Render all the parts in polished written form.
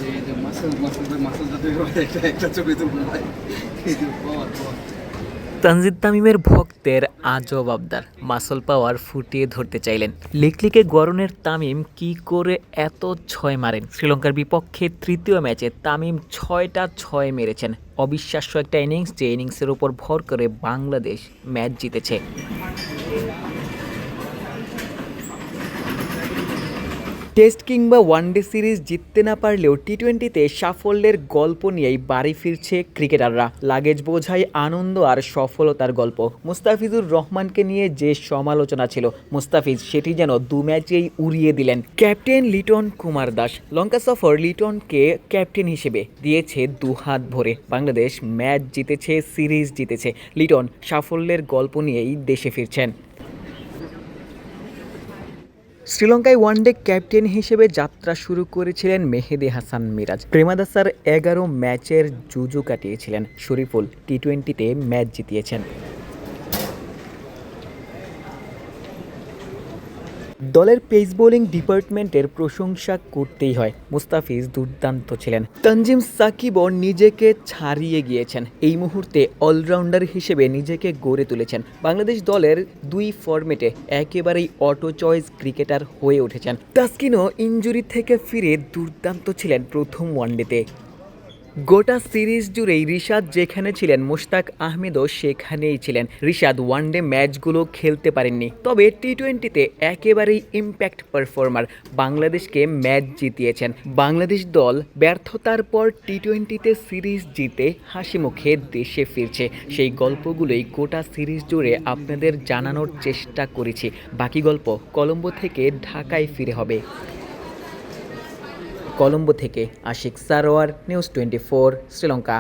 এই যে মাসুল যাতে একটা ছবি তুলবো ভাই, এই যে তানজিদ তামিমের ভক্তের আজব আবদার, মাসল পাওয়ার ফুটিয়ে ধরতে চাইলেন। লিকলিকে গড়নের তামিম কি করে এত ছয় মারেন? শ্রীলঙ্কার বিপক্ষে তৃতীয় ম্যাচে তামিম 6টা ছয় মেরেছেন। অবিশ্বাস্য একটা ইনিংস, যে ইনিংসের উপর ভর করে বাংলাদেশ ম্যাচ জিতেছে। টেস্ট কিংবা ওয়ানডে সিরিজ জিততে না পারলেও টি-20তে সাফল্যের গল্প নিয়েই বাড়ি ফিরছে ক্রিকেটাররা। লাগেজ বোঝাই আনন্দ আর সফলতার গল্প। মুস্তাফিজুর রহমানকে নিয়ে যে সমালোচনা ছিল, মুস্তাফিজ সেটি যেন 2 ম্যাচেই উড়িয়ে দিলেন। ক্যাপ্টেন লিটন কুমার দাস, লঙ্কা সফর লিটনকে ক্যাপ্টেন হিসেবে দিয়েছে 2 হাত ভরে। বাংলাদেশ ম্যাচ জিতেছে, সিরিজ জিতেছে। লিটন সাফল্যের গল্প নিয়েই দেশে ফিরছেন। শ্রীলঙ্কায় ওয়ানডে ক্যাপ্টেন হিসেবে যাত্রা শুরু করেছিলেন মেহেদী হাসান মিরাজ। প্রেমাদাসার 11 ম্যাচের জুজু কাটিয়েছিলেন শরীফুল। টি-20তে ম্যাচ জিতিয়েছেন। দলের পেস বোলিং ডিপার্টমেন্টের প্রশংসা করতেই হয়। মুস্তাফিজ দুর্দান্ত ছিলেন। তানজিম সাকিবও নিজেকে ছাড়িয়ে গিয়েছেন। এই মুহূর্তে অলরাউন্ডার হিসেবে নিজেকে গড়ে তুলেছেন। বাংলাদেশ দলের 2 ফরম্যাটে একেবারেই অটো চয়েস ক্রিকেটার হয়ে উঠেছেন। তাসকিনও ইনজুরি থেকে ফিরে দুর্দান্ত ছিলেন প্রথম ওয়ানডেতে। গোটা সিরিজ জুড়েই রিশাদ যেখানে ছিলেন, মুশতাক আহমেদও সেখানেই ছিলেন। রিশাদ ওয়ানডে ম্যাচগুলো খেলতে পারেননি, তবে টি-20তে একেবারেই ইম্প্যাক্ট পারফর্মার। বাংলাদেশকে ম্যাচ জিতিয়েছেন। বাংলাদেশ দল ব্যর্থতার পর টি-20তে সিরিজ জিতে হাসি মুখে দেশে ফিরছে। সেই গল্পগুলোই গোটা সিরিজ জুড়ে আপনাদের জানানোর চেষ্টা করেছি। বাকি গল্প কলম্বো থেকে ঢাকায় ফিরে হবে। কলম্বো থেকে আশিক সারোয়ার, নিউজ 24, শ্রীলঙ্কা।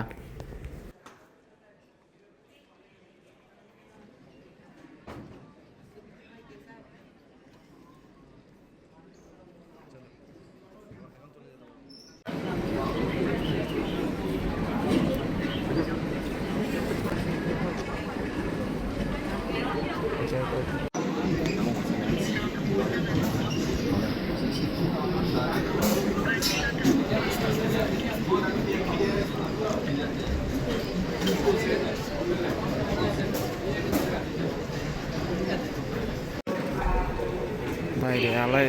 বাইরে আলাই